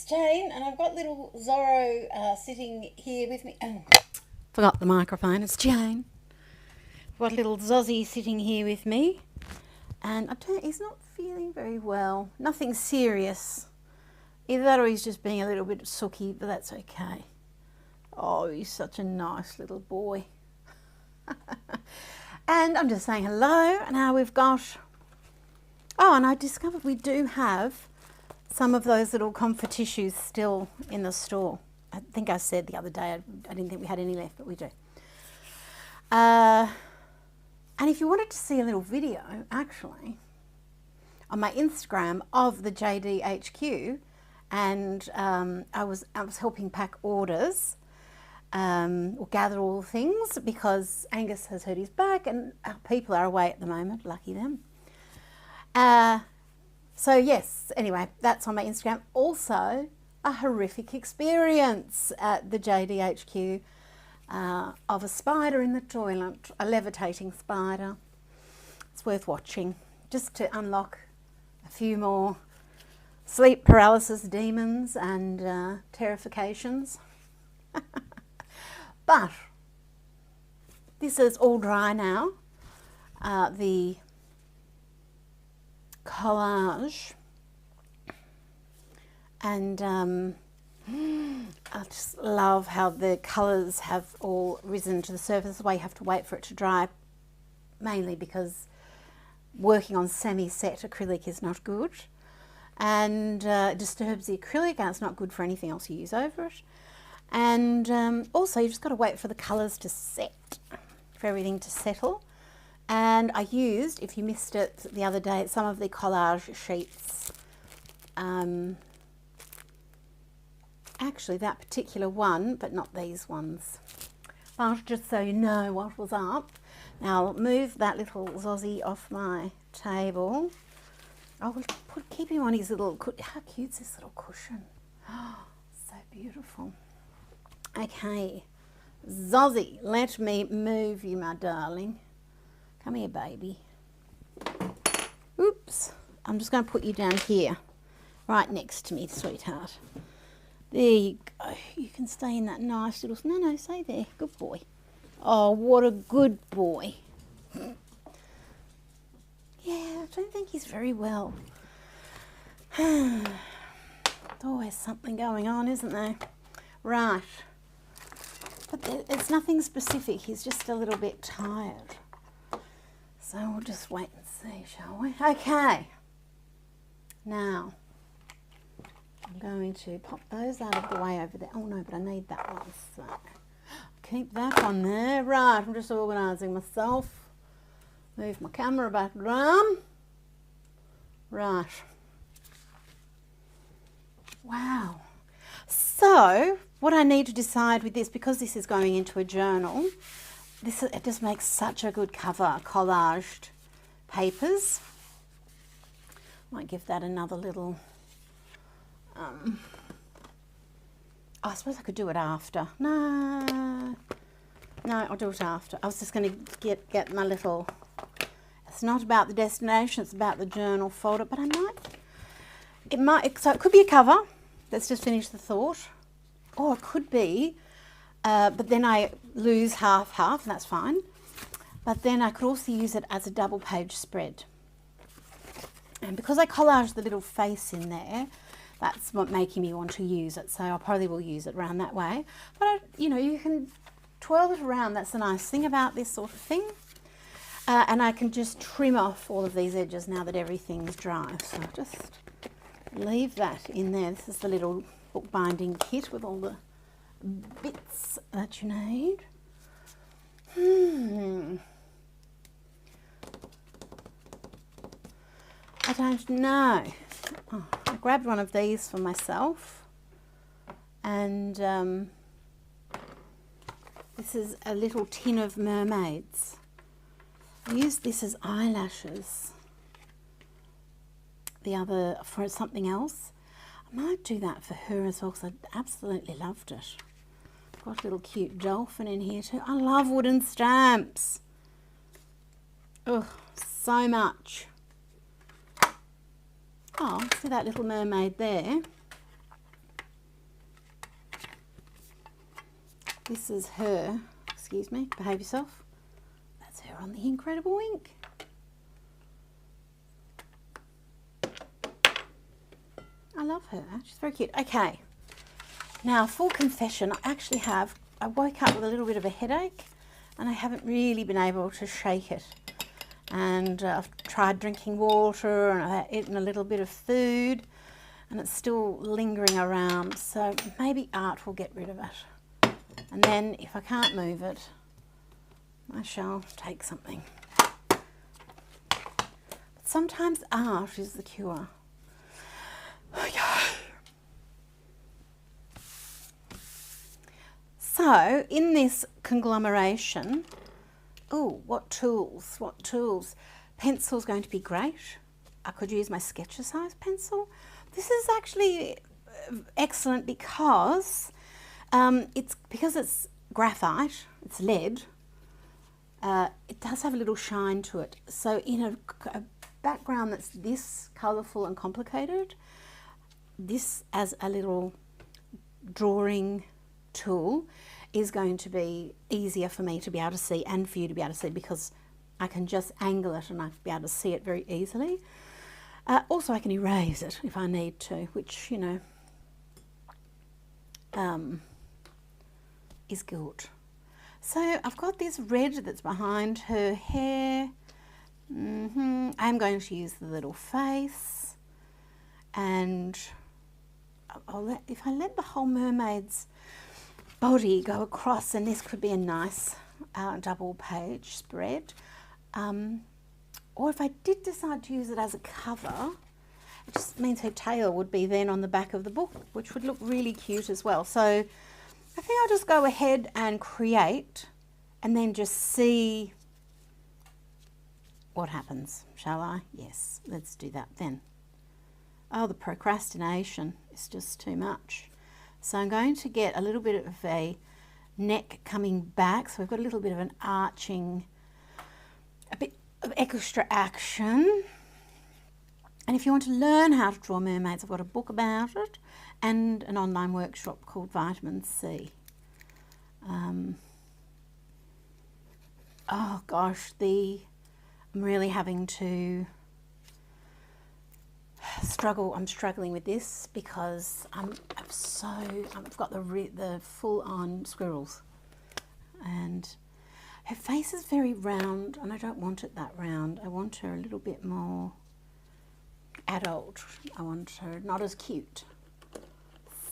it's Jane, and I've got little Zorro sitting here with me. Oh, forgot the microphone. It's Jane. I've got little Zozzy sitting here with me, and he's not feeling very well. Nothing serious. Either that or he's just being a little bit sooky, but that's okay. Oh, he's such a nice little boy. And I'm just saying hello, and now we've got... Oh, and I discovered we do have some of those little comfort tissues still in the store. I think I said the other day I didn't think we had any left, but we do. And if you wanted to see a little video, actually, on my Instagram of the JDHQ, and I was helping pack orders, or gather all the things, because Angus has hurt his back and our people are away at the moment, lucky them. So yes, anyway, that's on my Instagram. Also, a horrific experience at the JDHQ of a spider in the toilet, a levitating spider. It's worth watching, just to unlock a few more sleep paralysis demons and terrifications. But this is all dry now. The collage, and I just love how the colours have all risen to the surface. The way you have to wait for it to dry, mainly because working on semi-set acrylic is not good, and it disturbs the acrylic, and it's not good for anything else you use over it. And also you've just got to wait for the colours to set, for everything to settle. And I used, if you missed it the other day, some of the collage sheets. Actually that particular one, but not these ones. But just so you know what was up. Now I'll move that little Zozzy off my table. I'll keep him on his little, how cute's this little cushion? Oh, so beautiful. Okay, Zozzy, let me move you, my darling. Come here, baby. Oops, I'm just going to put you down here, right next to me, sweetheart. There you go. You can stay in that nice little... No, stay there. Good boy. Oh, what a good boy. Yeah, I don't think he's very well. There's always something going on, isn't there? Right. But it's nothing specific. He's just a little bit tired. So we'll just wait and see, shall we? Okay. Now, I'm going to pop those out of the way over there. Oh no, but I need that one. So keep that on there. Right, I'm just organising myself. Move my camera back around. Right. Wow. So, what I need to decide with this, because this is going into a journal, it just makes such a good cover, collaged papers. Might give that another little, I suppose I could do it after. No, I'll do it after. I was just going to get my little, it's not about the destination, it's about the journal folder, but so it could be a cover. Let's just finish the thought. Or it could be, but then I lose half, and that's fine. But then I could also use it as a double page spread. And because I collaged the little face in there, that's what making me want to use it. So I probably will use it around that way. But, you know, you can twirl it around. That's the nice thing about this sort of thing. And I can just trim off all of these edges now that everything's dry. So just leave that in there. This is the little bookbinding kit with all the bits that you need. I don't know. Oh, I grabbed one of these for myself, and this is a little tin of mermaids. I used this as eyelashes. The other for something else. I might do that for her as well, because I absolutely loved it. Got a little cute dolphin in here too. I love wooden stamps. Oh, so much. Oh, see that little mermaid there? This is her, excuse me, behave yourself. That's her on the Incredible Ink. I love her, she's very cute. Okay, now full confession, I woke up with a little bit of a headache and I haven't really been able to shake it. And I've tried drinking water and I've eaten a little bit of food and it's still lingering around, so maybe art will get rid of it. And then if I can't move it, I shall take something. But sometimes art is the cure. So in this conglomeration, oh, what tools, what tools. Pencil's going to be great. I could use my Sketcher size pencil. This is actually excellent because it's graphite, it's lead. It does have a little shine to it. So in a background that's this colourful and complicated, this as a little drawing tool is going to be easier for me to be able to see and for you to be able to see, because I can just angle it and I can be able to see it very easily. Also I can erase it if I need to, which, you know, is good. So I've got this red that's behind her hair. I'm going to use the little face, and if I let the whole mermaid's body go across, and this could be a nice double page spread, or if I did decide to use it as a cover, it just means her tail would be then on the back of the book, which would look really cute as well. So I think I'll just go ahead and create and then just see what happens, shall I? Yes, let's do that then. Oh, the procrastination is just too much. So I'm going to get a little bit of a neck coming back. So we've got a little bit of an arching, a bit of extra action. And if you want to learn how to draw mermaids, I've got a book about it and an online workshop called Vitamin C. Oh gosh, I'm really having to I'm struggling with this because I've got the full-on squirrels, and her face is very round and I don't want it that round. I want her a little bit more adult. I want her not as cute.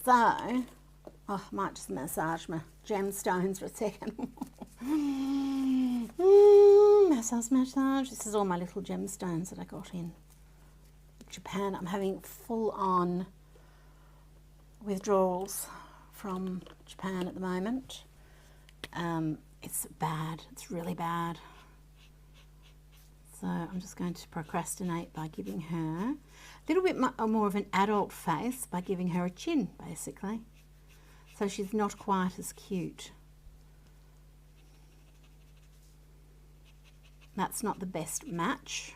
So, oh, I might just massage my gemstones for a second. Massage. This is all my little gemstones that I got in Japan. I'm having full-on withdrawals from Japan at the moment. It's bad. It's really bad. So I'm just going to procrastinate by giving her a little bit more of an adult face, by giving her a chin, basically. So she's not quite as cute. That's not the best match,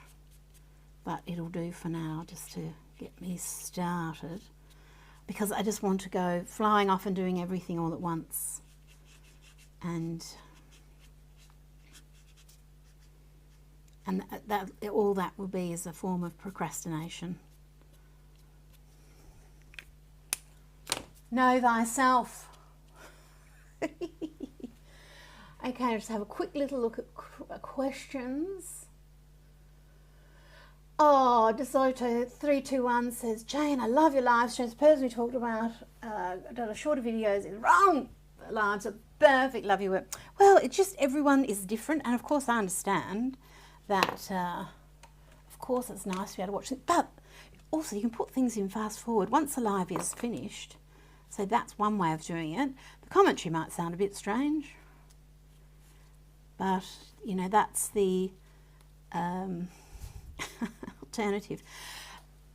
but it'll do for now just to get me started, because I just want to go flying off and doing everything all at once. And all that will be is a form of procrastination. Know thyself. Okay, just have a quick little look at questions. Oh, DeSoto 321 says, Jane, I love your live streams. The person who talked about done a shorter videos is wrong. The lives are perfect. Love your work. Well, it's just everyone is different, and of course I understand that. Of course, it's nice to be able to watch it, but also you can put things in fast forward once the live is finished. So that's one way of doing it. The commentary might sound a bit strange, but you know, that's the alternative.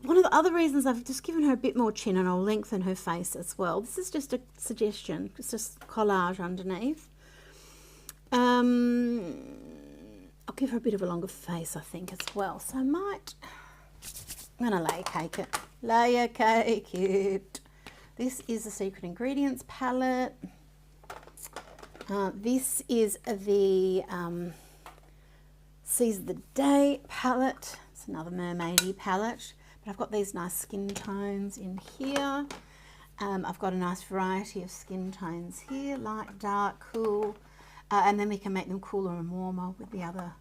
One of the other reasons I've just given her a bit more chin, and I'll lengthen her face as well. This is just a suggestion, it's just collage underneath. I'll give her a bit of a longer face, I think, as well. So I'm gonna layer cake it. Layer cake it. This is the Secret Ingredients palette. This is the Seize the Day palette. It's another mermaidy palette, but I've got these nice skin tones in here. I've got a nice variety of skin tones here, light, dark, cool, and then we can make them cooler and warmer with the other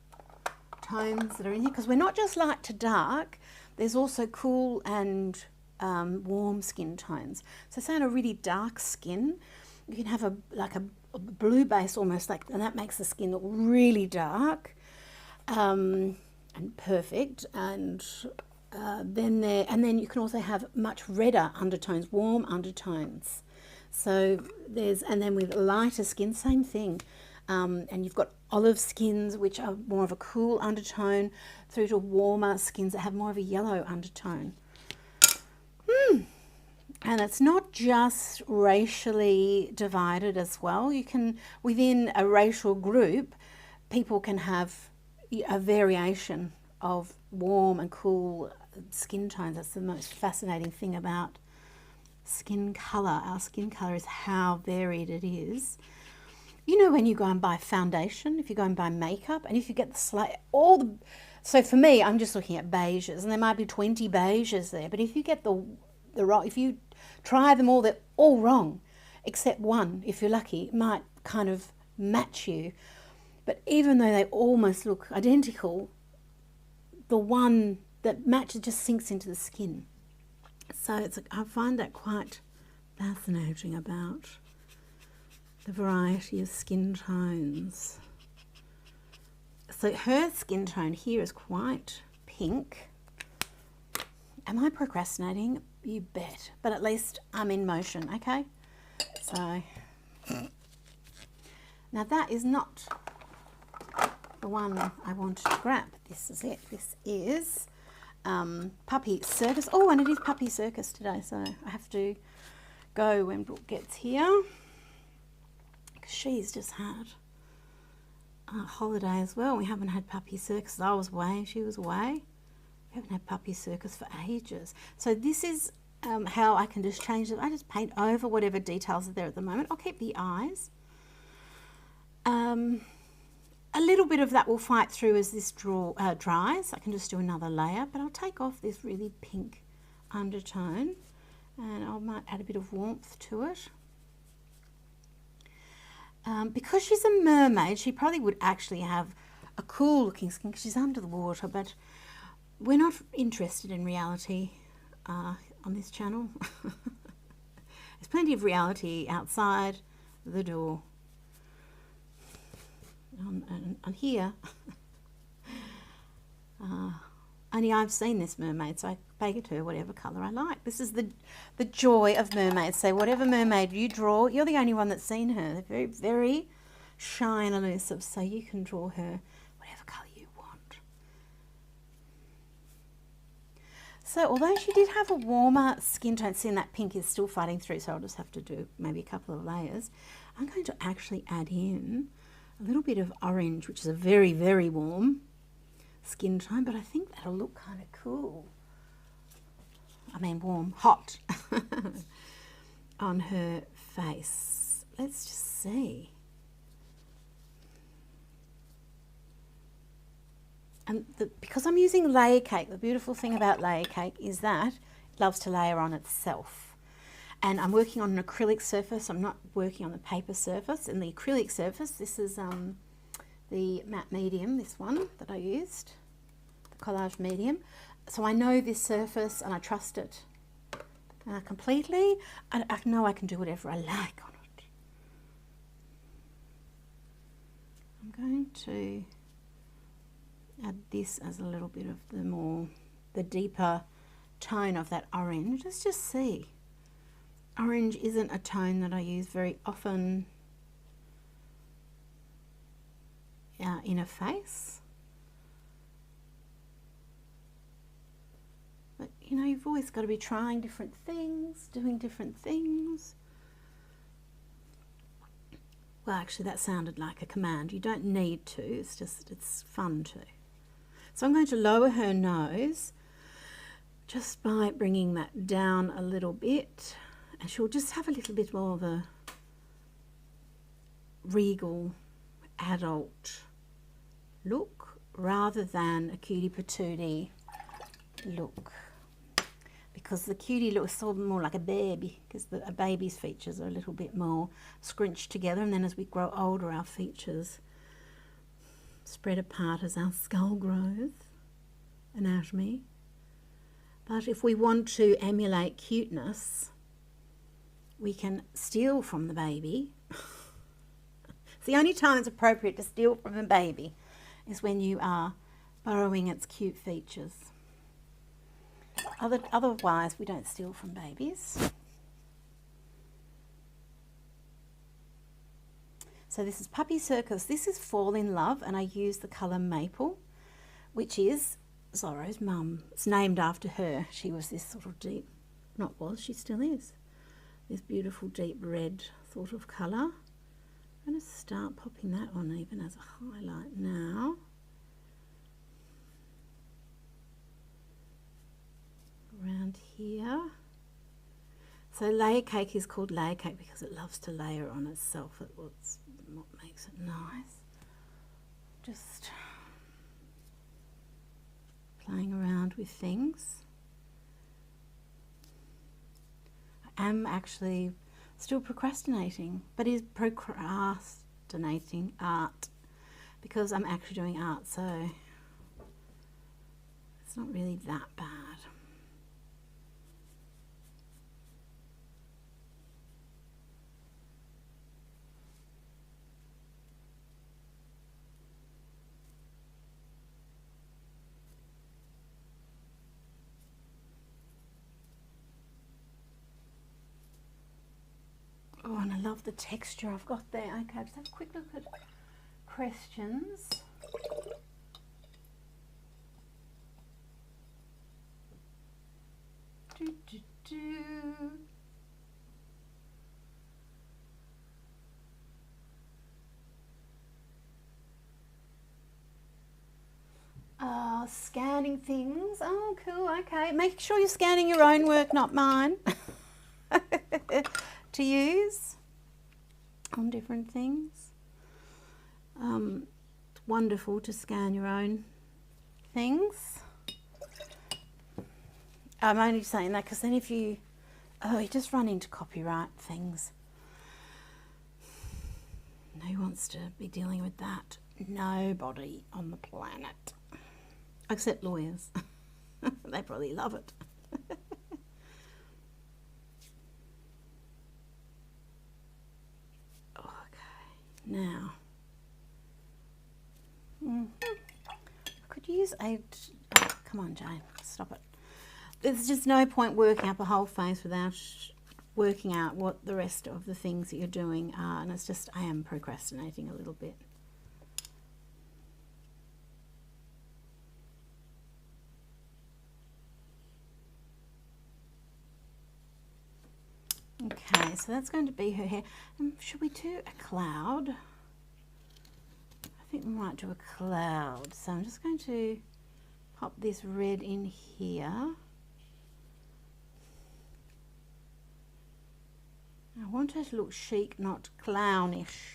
tones that are in here, because we're not just light to dark, there's also cool and warm skin tones. So say on a really dark skin, you can have a blue base almost, like, and that makes the skin look really dark and perfect. And then you can also have much redder undertones, warm undertones. So and then with lighter skin, same thing. And you've got olive skins, which are more of a cool undertone, through to warmer skins that have more of a yellow undertone. And it's not just racially divided as well. You can, within a racial group, people can have a variation of warm and cool skin tones. That's the most fascinating thing about skin colour. Our skin colour is how varied it is. You know, when you go and buy foundation, if you go and buy makeup, and if you get so for me, I'm just looking at beiges, and there might be 20 beiges there, but if you get if you try them all, they're all wrong, except one, if you're lucky, it might kind of match you. But even though they almost look identical, the one that matches just sinks into the skin. So I find that quite fascinating about the variety of skin tones. So her skin tone here is quite pink. Am I procrastinating? You bet. But at least I'm in motion, okay? So, now that is not the one I wanted to grab. This is it. This is Puppy Circus. Oh, and it is Puppy Circus today, so I have to go when Brooke gets here. She's just had a holiday as well. We haven't had Puppy Circus. I was away, she was away. We haven't had Puppy Circus for ages. So this is how I can just change it. I just paint over whatever details are there at the moment. I'll keep the eyes. A little bit of that will fight through as this dries. I can just do another layer, but I'll take off this really pink undertone, and I might add a bit of warmth to it. Because she's a mermaid, she probably would actually have a cool looking skin because she's under the water, but we're not interested in reality on this channel. There's plenty of reality outside the door. On here, only I've seen this mermaid, so I paint her whatever colour I like. This is the joy of mermaids. So whatever mermaid you draw, you're the only one that's seen her. They're very, very shy and elusive, so you can draw her whatever colour you want. So although she did have a warmer skin tone, seeing that pink is still fighting through, so I'll just have to do maybe a couple of layers. I'm going to actually add in a little bit of orange, which is a very, very warm skin tone, but I think that'll look kind of cool. I mean warm, hot on her face. Let's just see. And because I'm using layer cake, the beautiful thing about layer cake is that it loves to layer on itself. And I'm working on an acrylic surface. I'm not working on the paper surface. And the acrylic surface, this is the matte medium, this one that I used, the collage medium. So I know this surface and I trust it completely. I know I can do whatever I like on it. I'm going to add this as a little bit of the deeper tone of that orange. Let's just see. Orange isn't a tone that I use very often in a face. But, you know, you've always got to be trying different things, doing different things. Well, actually, that sounded like a command. You don't need to. It's just, it's fun to. So I'm going to lower her nose just by bringing that down a little bit. And she'll just have a little bit more of a regal adult look rather than a cutie patootie look, because the cutie looks sort of more like a baby, because a baby's features are a little bit more scrunched together, and then as we grow older our features spread apart as our skull grows, anatomy. But if we want to emulate cuteness, we can steal from the baby. It's the only time it's appropriate to steal from a baby is when you are borrowing its cute features. Otherwise, we don't steal from babies. So this is Puppy Circus. This is Fall in Love, and I use the colour Maple, which is Zorro's mum. It's named after her. She was this sort of deep, not was, she still is, this beautiful deep red sort of colour. I'm going to start popping that on even as a highlight now. Around here. So layer cake is called layer cake because it loves to layer on itself. It's what makes it nice. Just playing around with things. I am actually still procrastinating, but is procrastinating art because I'm actually doing art, so it's not really that bad. Oh, and I love the texture I've got there. Okay, just have a quick look at questions. Scanning things. Oh, cool. Okay. Make sure you're scanning your own work, not mine. To use on different things. It's wonderful to scan your own things. I'm only saying that because then if you just run into copyright things. Who wants to be dealing with that? Nobody on the planet. Except lawyers. They probably love it. Now, I could use a, oh, come on Jane, stop it. There's just no point working up a whole face without working out what the rest of the things that you're doing are, and it's just, I am procrastinating a little bit. Okay, so that's going to be her hair. Should we do a cloud? I think we might do a cloud. So I'm just going to pop this red in here. I want her to look chic, not clownish.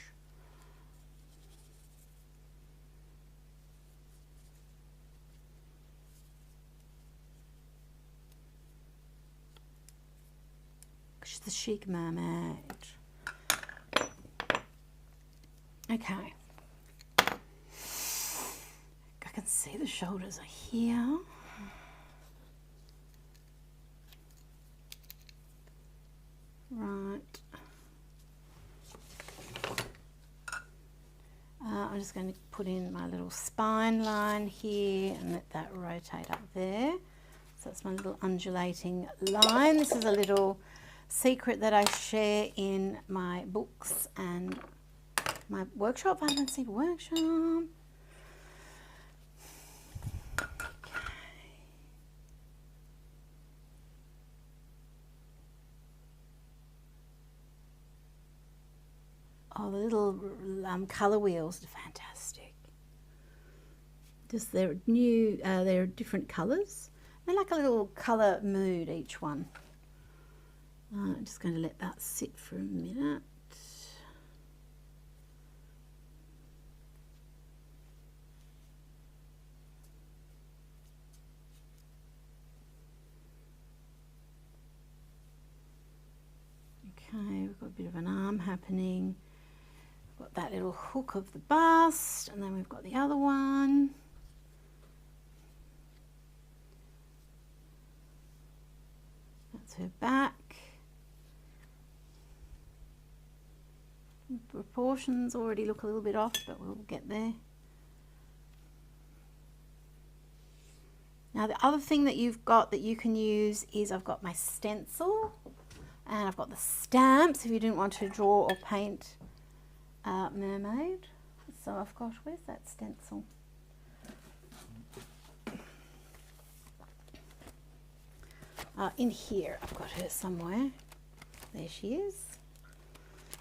She's the chic mermaid. Okay. I can see the shoulders are here. Right. I'm just going to put in my little spine line here and let that rotate up there. So that's my little undulating line. This is a little secret that I share in my books and my workshop, Vibrancy Workshop. Oh, the little colour wheels are fantastic. Just they're new, they're different colours. They're like a little colour mood, each one. I'm just going to let that sit for a minute. happening. We've got that little hook of the bust, and then we've got the other one. That's her back. Proportions already look a little bit off, but we'll get there. Now the other thing that you've got that you can use is I've got my stencil and I've got the stamps if you didn't want to draw or paint mermaid. So I've got, where's that stencil? In here, I've got her somewhere. There she is.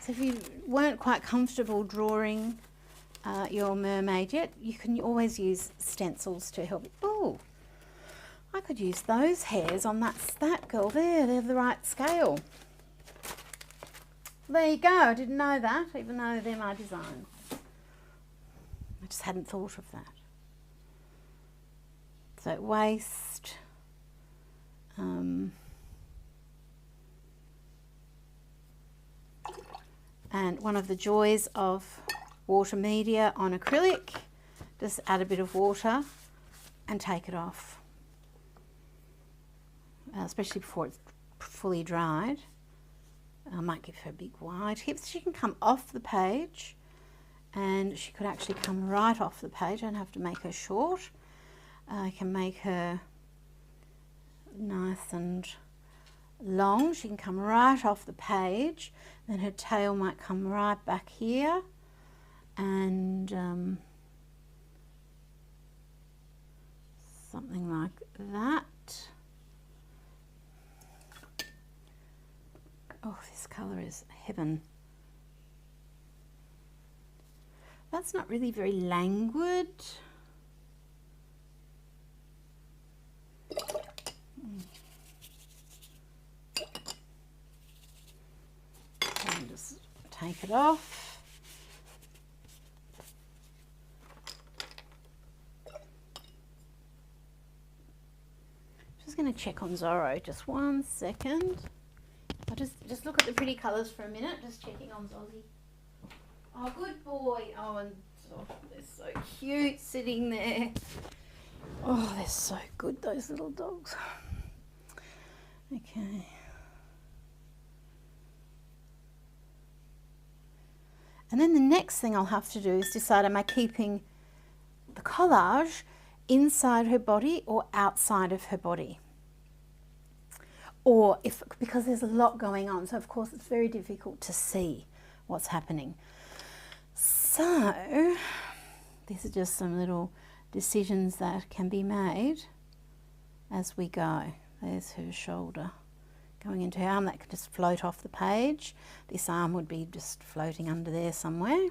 So if you weren't quite comfortable drawing your mermaid yet, you can always use stencils to help. Oh, I could use those hairs on that girl there. They're the right scale. There you go. I didn't know that, even though they're my design. I just hadn't thought of that. So waist. And one of the joys of water media on acrylic, just add a bit of water and take it off, especially before it's fully dried. I might give her big wide hips. She can come off the page, and she could actually come right off the page. I don't have to make her short. I can make her nice and long. She can come right off the page, then her tail might come right back here, and something like that. Oh, this colour is heaven. That's not really very languid. And just take it off. Just going to check on Zorro, just 1 second. I'll just look at the pretty colours for a minute, just checking on Zozzy. Oh, good boy. Oh, and oh, they're so cute sitting there. Oh, they're so good, those little dogs. Okay. And then the next thing I'll have to do is decide, am I keeping the collage inside her body or outside of her body? Or if, because there's a lot going on, so of course it's very difficult to see what's happening. So these are just some little decisions that can be made as we go. There's her shoulder going into her arm. That could just float off the page. This arm would be just floating under there somewhere.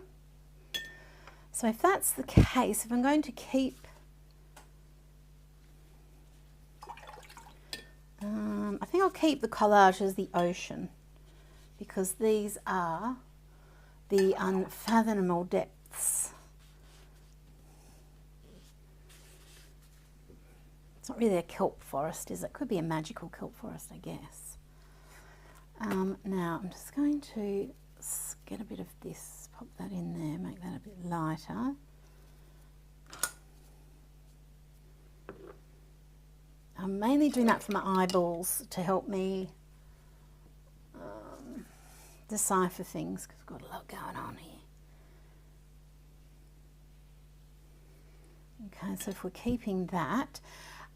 So if that's the case, if I'm going to keep I think I'll keep the collage as the ocean, because these are the unfathomable depths. It's not really a kelp forest, is it? It could be a magical kelp forest, I guess. Now I'm just going to get a bit of this, pop that in there, make that a bit lighter. I'm mainly doing that for my eyeballs to help me decipher things, because I've got a lot going on here. Okay, so if we're keeping that,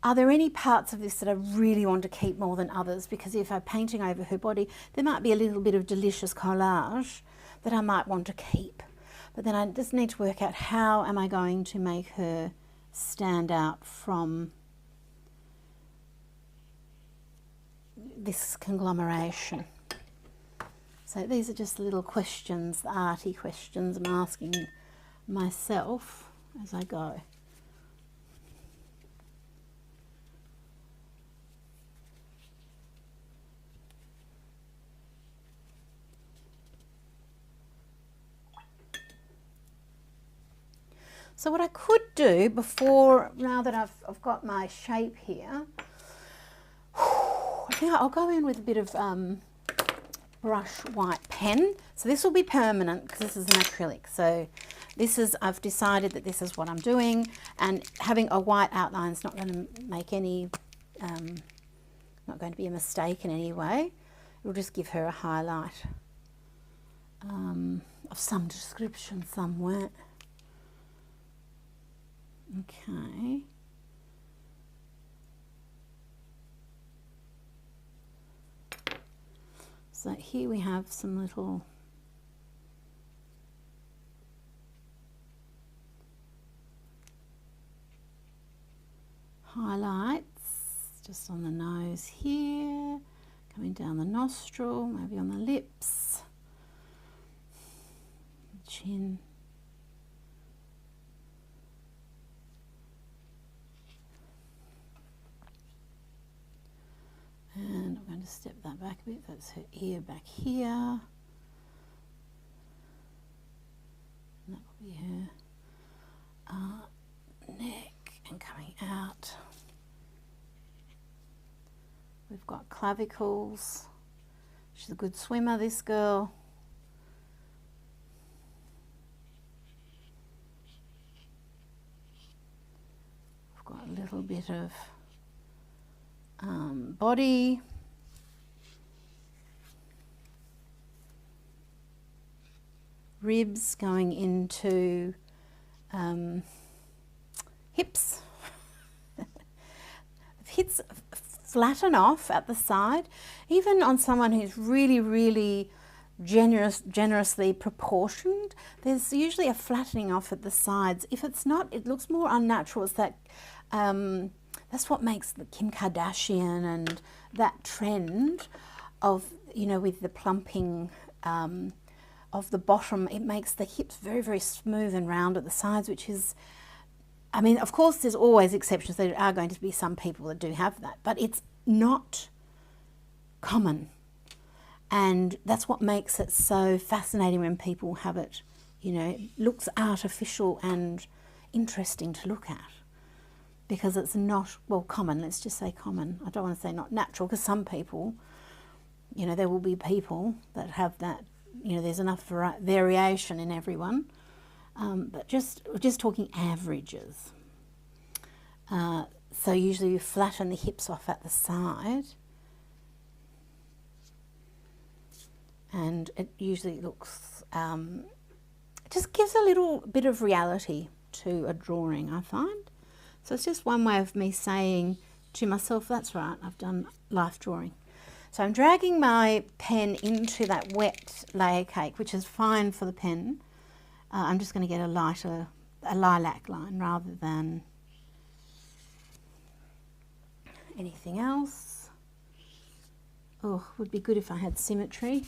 are there any parts of this that I really want to keep more than others? Because if I'm painting over her body, there might be a little bit of delicious collage that I might want to keep. But then I just need to work out, how am I going to make her stand out from this conglomeration. So these are just little questions, the arty questions I'm asking myself as I go. So what I could do before, now that I've got my shape here, I think I'll go in with a bit of brush white pen. So this will be permanent because this is an acrylic. So this is, I've decided that this is what I'm doing, and having a white outline is not going to make any, not going to be a mistake in any way. It will just give her a highlight of some description somewhere. Okay. So here we have some little highlights just on the nose here, coming down the nostril, maybe on the lips, chin. And I'm going to step that back a bit. That's her ear back here. And that will be her neck and coming out. We've got clavicles. She's a good swimmer, this girl. I've got a little bit of body. Ribs going into hips. Hips flatten off at the side, even on someone who's really generously proportioned. There's usually a flattening off at the sides. If it's not, it looks more unnatural. It's that that's what makes the Kim Kardashian and that trend of, you know, with the plumping of the bottom. It makes the hips very smooth and round at the sides, which is, I mean, of course, there's always exceptions. There are going to be some people that do have that, but it's not common. And that's what makes it so fascinating when people have it, you know, it looks artificial and interesting to look at because it's not, well, common, let's just say common. I don't want to say not natural, because some people, you know, there will be people that have that, you know, there's enough variation in everyone. But we're just talking averages. So usually you flatten the hips off at the side, and it usually looks, it just gives a little bit of reality to a drawing, I find. So it's just one way of me saying to myself, that's right, I've done life drawing. So I'm dragging my pen into that wet layer cake, which is fine for the pen. I'm just going to get a lilac line rather than anything else. Oh, would be good if I had symmetry.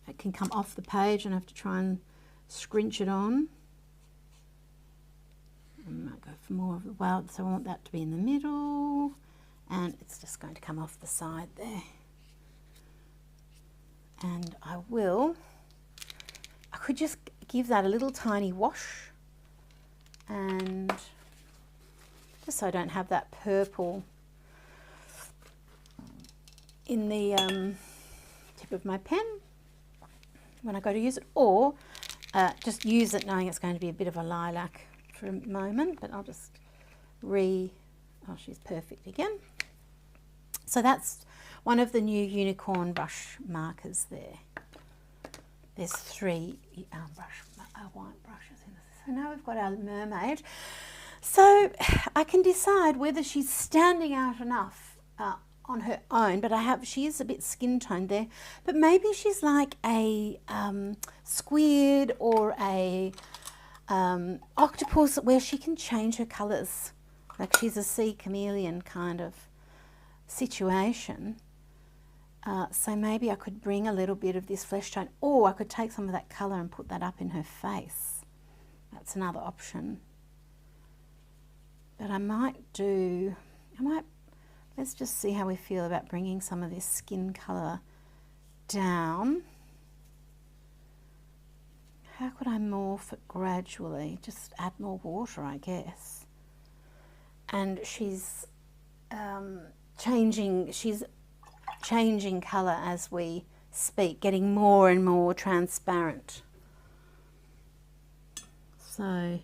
It can come off the page and I have to try and scrunch it on. I might go for more of the wild, so I want that to be in the middle. And it's just going to come off the side there. And I could just give that a little tiny wash, and just so I don't have that purple in the tip of my pen when I go to use it, or just use it knowing it's going to be a bit of a lilac for a moment, but I'll just oh, she's perfect again. So that's one of the new unicorn brush markers there. There's 3 white brushes in this. So now we've got our mermaid. So I can decide whether she's standing out enough on her own, but she is a bit skin toned there, but maybe she's like a squid or a octopus where she can change her colours, like she's a sea chameleon kind of situation. So maybe I could bring a little bit of this flesh tone, or I could take some of that colour and put that up in her face. That's another option. But let's just see how we feel about bringing some of this skin colour down. How could I morph it gradually? Just add more water, I guess. and she's changing colour as we speak, getting more and more transparent. So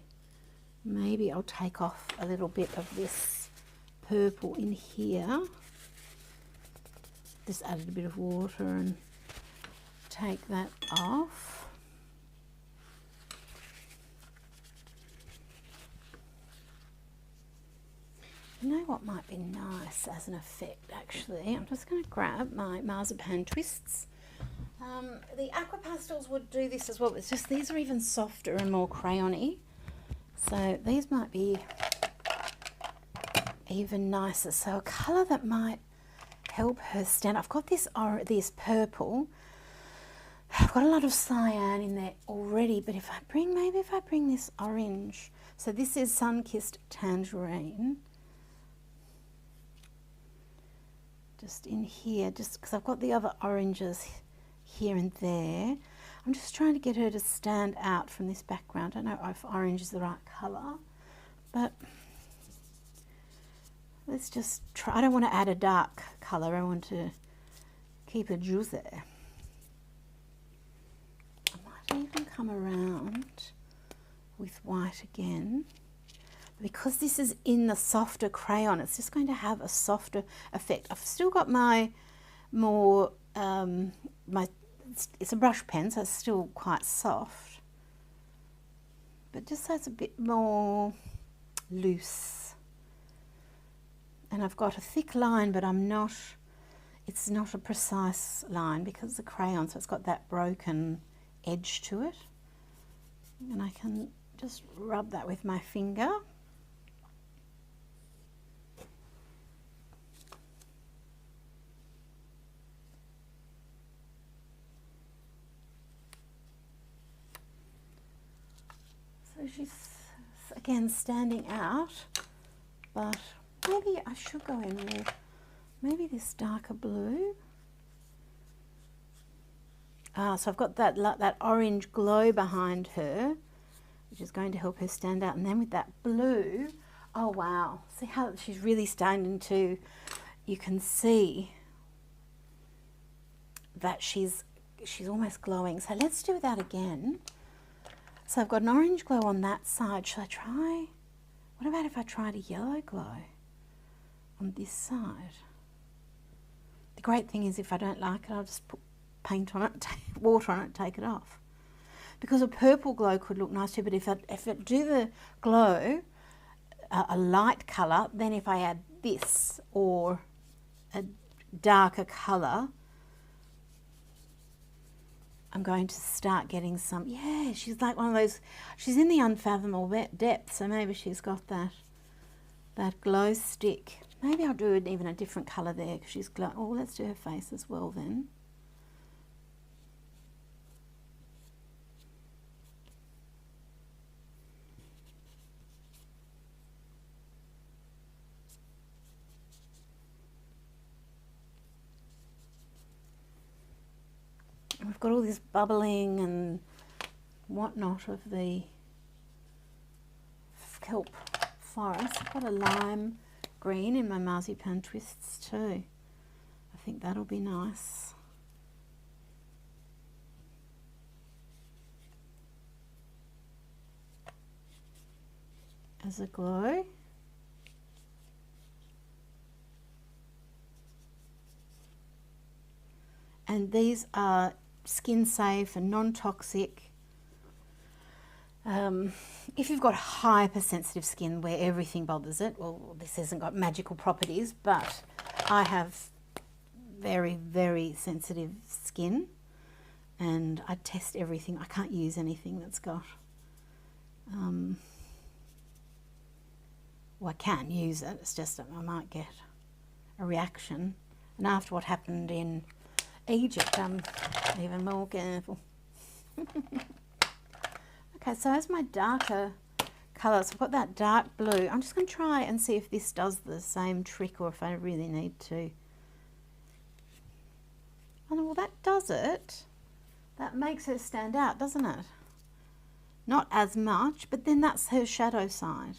maybe I'll take off a little bit of this purple in here. Just added a bit of water and take that off. You know what might be nice as an effect, actually? I'm just going to grab my marzipan twists. The aqua pastels would do this as well. It's just these are even softer and more crayony. So these might be even nicer. So a colour that might help her stand. I've got this purple. I've got a lot of cyan in there already, but maybe if I bring this orange. So this is Sun-Kissed Tangerine. Just in here, just because I've got the other oranges here and there. I'm just trying to get her to stand out from this background. I don't know if orange is the right colour, but let's just try. I don't want to add a dark colour. I want to keep it juicy. I might even come around with white again. Because this is in the softer crayon, it's just going to have a softer effect. I've still got my more, it's a brush pen, so it's still quite soft. But just so it's a bit more loose. And I've got a thick line, but it's not a precise line because the crayon, so it's got that broken edge to it. And I can just rub that with my finger. So she's again standing out, but maybe I should go in with maybe this darker blue. So I've got that orange glow behind her, which is going to help her stand out. And then with that blue, oh wow, see how she's really starting to, you can see that she's almost glowing. So let's do that again. So I've got an orange glow on that side. Should I try? What about if I tried a yellow glow on this side? The great thing is if I don't like it, I'll just put paint on it, water on it, take it off. Because a purple glow could look nice too, but if it do the glow, a light colour, then if I add this or a darker colour, I'm going to start getting some, yeah, she's like one of those, she's in the unfathomable depth, so maybe she's got that glow stick. Maybe I'll do even a different colour there because she's glow. Oh, let's do her face as well then. We've got all this bubbling and whatnot of the kelp forest. I've got a lime green in my marzipan twists too. I think that'll be nice. As a glow. And these are skin safe and non-toxic. If you've got hypersensitive skin where everything bothers it, well, this hasn't got magical properties, but I have very, very sensitive skin and I test everything. I can't use anything that's got, well, I can use it, it's just that I might get a reaction. And after what happened in Egypt, I'm even more careful. Okay, so as my darker colours, I've got that dark blue. I'm just going to try and see if this does the same trick or if I really need to. Oh, well, that does it. That makes her stand out, doesn't it? Not as much, but then that's her shadow side.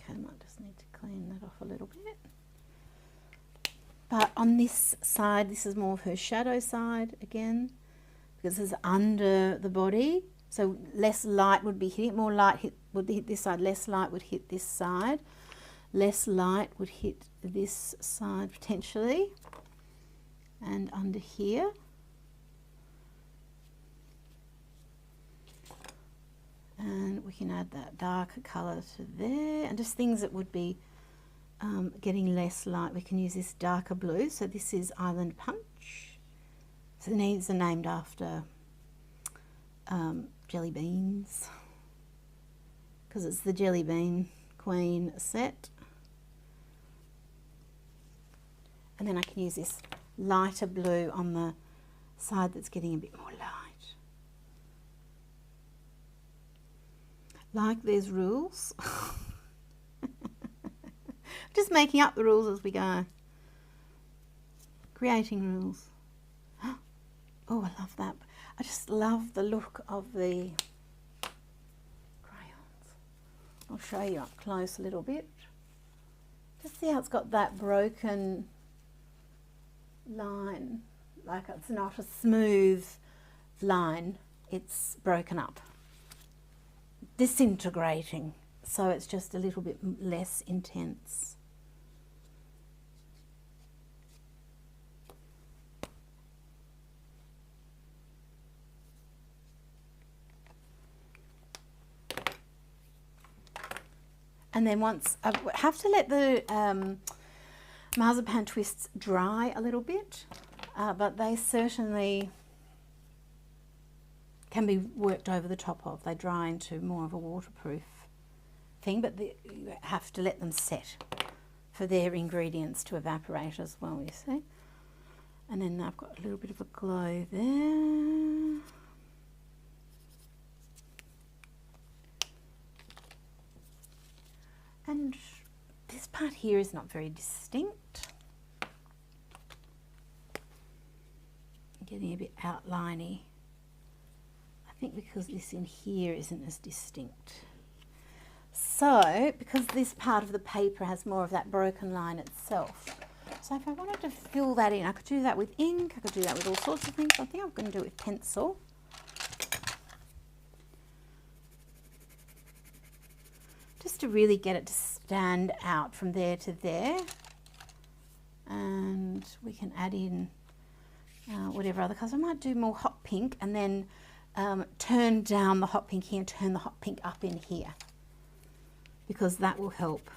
Okay, I might just need to clean that off a little bit. But on this side, this is more of her shadow side again, because it's under the body. So less light would be hitting, more light would hit this side, less light would hit this side. Less light would hit this side potentially. And under here. And we can add that darker colour to there. And just things that would be getting less light. We can use this darker blue. So this is Island Punch. So these are named after jelly beans, because it's the Jelly Bean Queen set. And then I can use this lighter blue on the side that's getting a bit more light. Like there's rules. Just making up the rules as we go. Creating rules. Oh, I love that. I just love the look of the crayons. I'll show you up close a little bit. Just see how it's got that broken line. Like it's not a smooth line. It's broken up. Disintegrating. So it's just a little bit less intense. And then once, I have to let the marzipan twists dry a little bit, but they certainly can be worked over the top of. They dry into more of a waterproof thing, but you have to let them set for their ingredients to evaporate as well, you see. And then I've got a little bit of a glow there. And this part here is not very distinct. Getting a bit outliney. I think because this in here isn't as distinct. So, because this part of the paper has more of that broken line itself. So if I wanted to fill that in, I could do that with ink, I could do that with all sorts of things. I think I'm going to do it with pencil. Just to really get it to stand out from there to there. And we can add in whatever other colours. I might do more hot pink and then turn down the hot pink here and turn the hot pink up in here, because that will help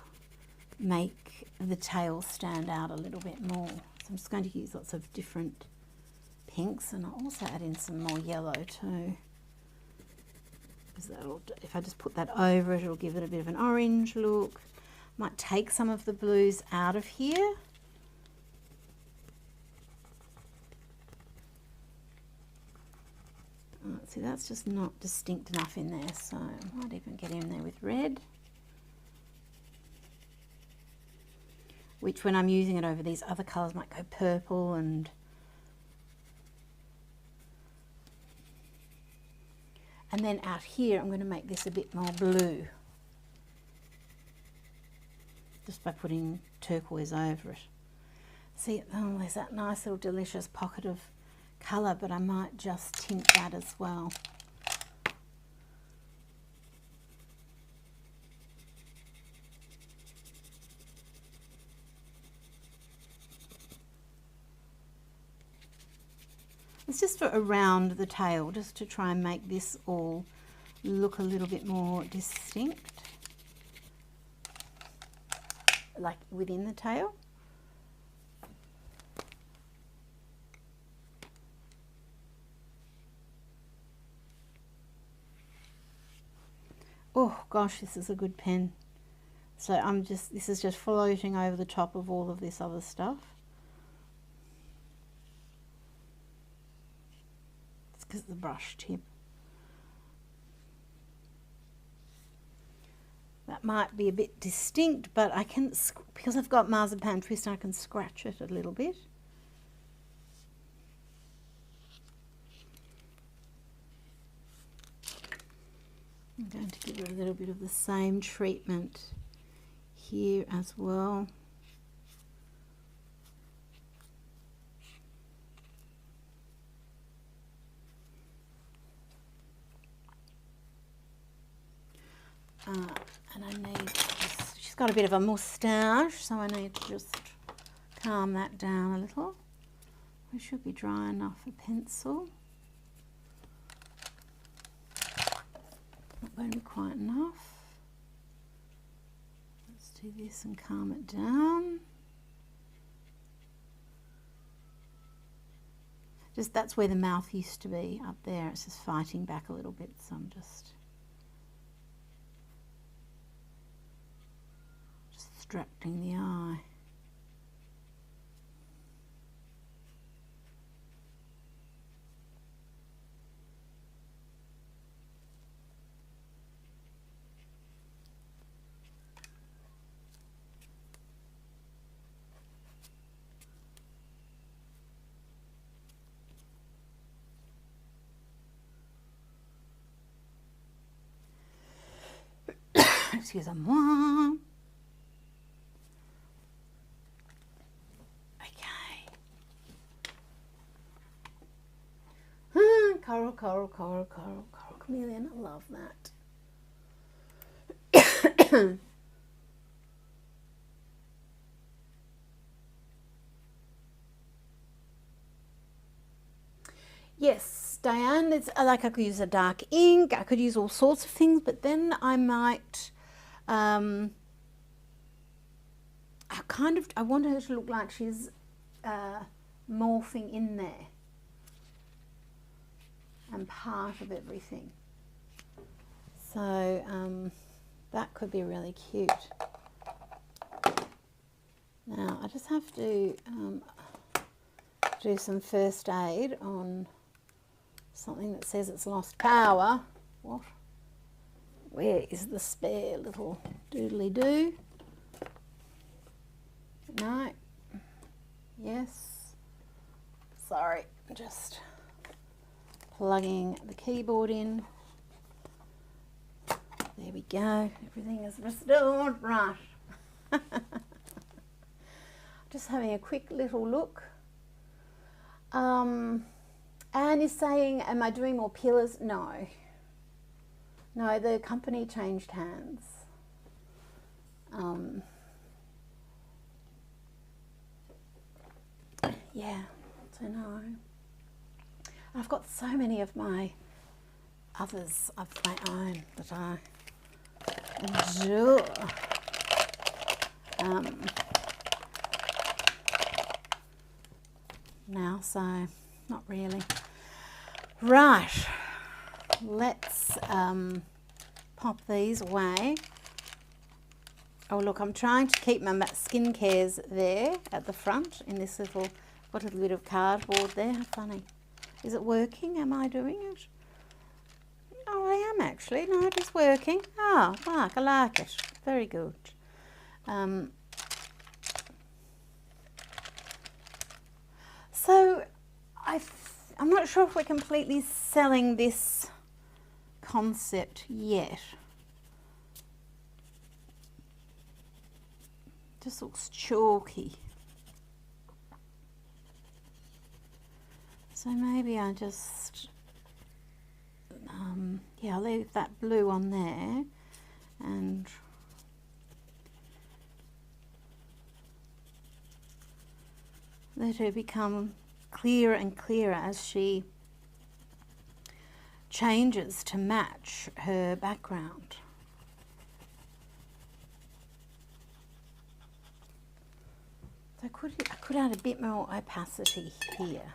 make the tail stand out a little bit more. So I'm just going to use lots of different pinks, and I'll also add in some more yellow too. That'll, if I just put that over it, it'll give it a bit of an orange look. Might take some of the blues out of here. See, that's just not distinct enough in there, so I might even get in there with red. Which, when I'm using it over these other colours, might go purple and... And then out here, I'm going to make this a bit more blue. Just by putting turquoise over it. See, oh, there's that nice little delicious pocket of colour, but I might just tint that as well. It's just for around the tail, just to try and make this all look a little bit more distinct, like within the tail. Oh gosh, this is a good pen. So this is just floating over the top of all of this other stuff. Because of the brush tip. That might be a bit distinct, but I can, because I've got marzipan twist, I can scratch it a little bit. I'm going to give it a little bit of the same treatment here as well. And I need to just, she's got a bit of a moustache, so I need to just calm that down a little. It should be dry enough for pencil. Not going to be quite enough. Let's do this and calm it down. Just, that's where the mouth used to be, up there. It's just fighting back a little bit, so I'm just distracting the eye. Excusez-moi. Coral, coral, coral, coral, coral chameleon. I love that. Yes, Diane, it's like I could use a dark ink, I could use all sorts of things, but then I might, I want her to look like she's morphing in there and part of everything. So that could be really cute. Now I just have to do some first aid on something that says it's lost power. What? Where is the spare little doodly doo? No. Yes. Sorry, just plugging the keyboard in. There we go. Everything is restored. Right. Just having a quick little look. Anne is saying, am I doing more pillars? No. No, the company changed hands. Yeah, I don't know. I've got so many of my others of my own that I adore. Now, so not really. Right, let's pop these away. Oh look, I'm trying to keep my skincares there at the front in this little, got a little bit of cardboard there. How funny. Is it working? Am I doing it? Oh, I am actually. No, it is working. Oh, I like it. Very good. So I'm not sure if we're completely selling this concept yet. Just looks chalky. So maybe I just, yeah, I'll leave that blue on there and let her become clearer and clearer as she changes to match her background. So I could add a bit more opacity here.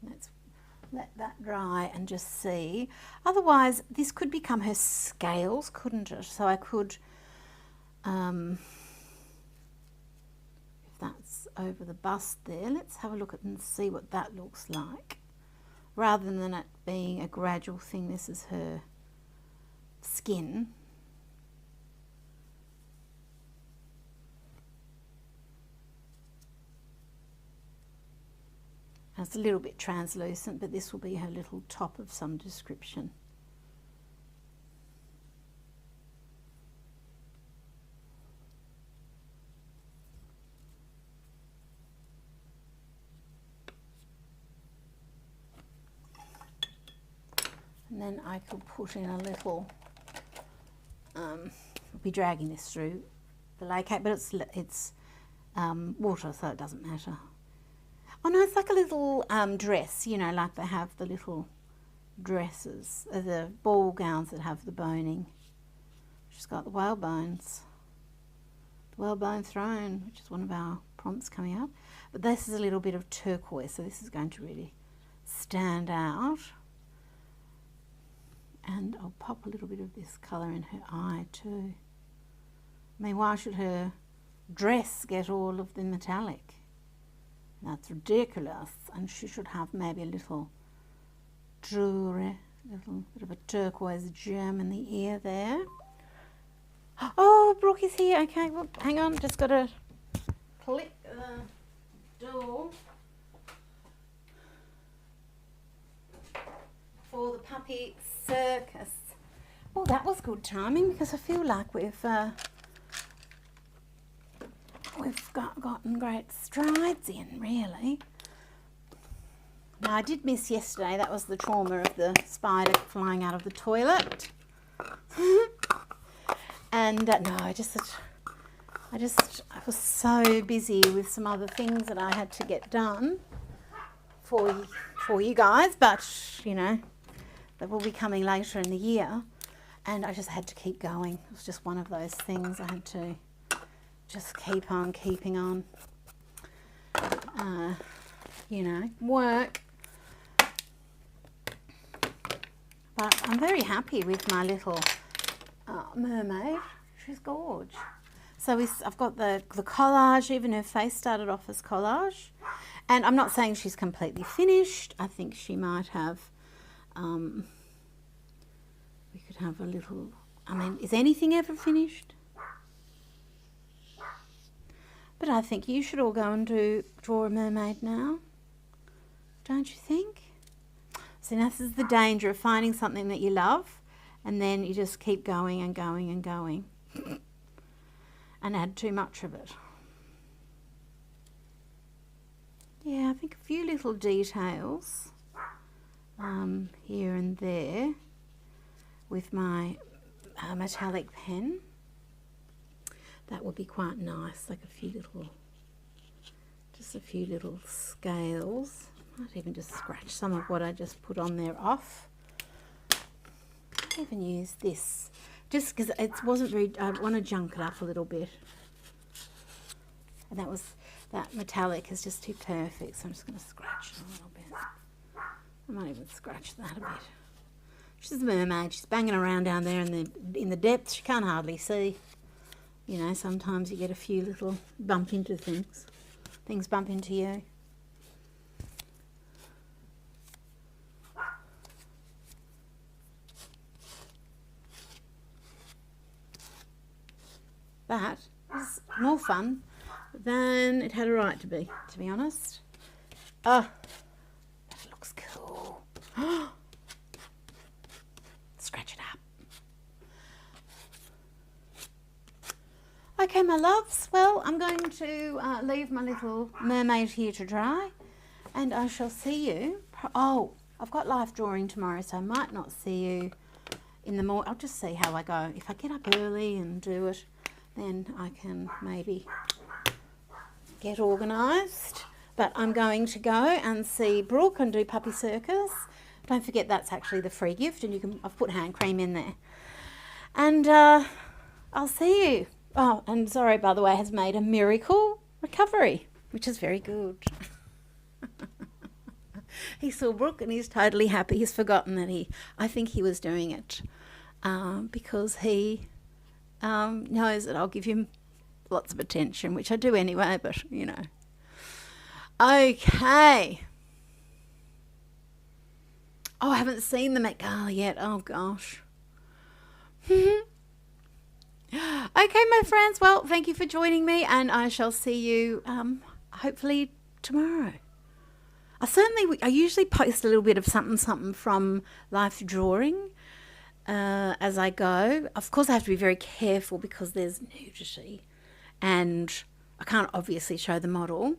Let's let that dry and just see. Otherwise, this could become her scales, couldn't it? So I could, if that's over the bust there, let's have a look at and see what that looks like. Rather than it being a gradual thing, this is her skin. It's a little bit translucent, but this will be her little top of some description. And then I could put in a little, I'll be dragging this through the lake cake, but it's water, so it doesn't matter. Oh no, it's like a little dress, you know, like they have the little dresses, the ball gowns that have the boning. She's got the whalebone throne, which is one of our prompts coming up. But this is a little bit of turquoise, so this is going to really stand out. And I'll pop a little bit of this colour in her eye too. I mean, why should her dress get all of the metallic? That's ridiculous. And she should have maybe a little jewellery, a little bit of a turquoise gem in the ear there. Oh, Brooke is here. Okay, well, hang on, just got to click the door for the puppy circus. Oh, that was good timing, because I feel like we've gotten great strides in, really. Now, I did miss yesterday. That was the trauma of the spider flying out of the toilet. And no, I was so busy with some other things that I had to get done for you guys, but you know, that will be coming later in the year, and I just had to keep going. It was just one of those things. I had to just keep on keeping on, you know, work. But I'm very happy with my little mermaid. She's gorge. So I've got the collage. Even her face started off as collage. And I'm not saying she's completely finished. I think she might have, we could have a little, I mean, is anything ever finished? But I think you should all go and draw a mermaid now. Don't you think? See, this is the danger of finding something that you love, and then you just keep going and going and going and add too much of it. Yeah, I think a few little details here and there with my metallic pen. That would be quite nice, like just a few little scales. Might even just scratch some of what I just put on there off. I'll even use this, just because it wasn't very, I want to junk it up a little bit. And that metallic is just too perfect, so I'm just going to scratch it a little bit. I might even scratch that a bit. She's a mermaid. She's banging around down there in the depths. She can't hardly see. You know, sometimes you get a few little bump into things. Things bump into you. That is more fun than it had a right to be honest. Oh, that looks cool. Scratch it up. Okay, my loves, well, I'm going to leave my little mermaid here to dry, and I shall see you. Oh, I've got live drawing tomorrow, so I might not see you in the morning. I'll just see how I go. If I get up early and do it, then I can maybe get organised. But I'm going to go and see Brooke and do Puppy Circus. Don't forget that's actually the free gift, and I've put hand cream in there. And I'll see you. Oh, and Zorro, by the way, has made a miracle recovery, which is very good. He saw Brooke and he's totally happy. He's forgotten that I think he was doing it because he knows that I'll give him lots of attention, which I do anyway, but you know. Okay. Oh, I haven't seen the Met Gala yet. Oh, gosh. Okay, my friends. Well, thank you for joining me, and I shall see you hopefully tomorrow. I usually post a little bit of something from life drawing as I go. Of course, I have to be very careful because there's nudity, and I can't obviously show the model,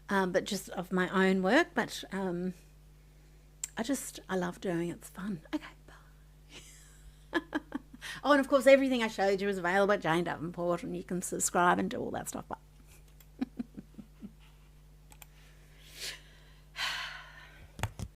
but just of my own work. But I love doing it. It's fun. Okay, bye. Oh, and of course, everything I showed you is available at Jane Davenport, and you can subscribe and do all that stuff. Bye.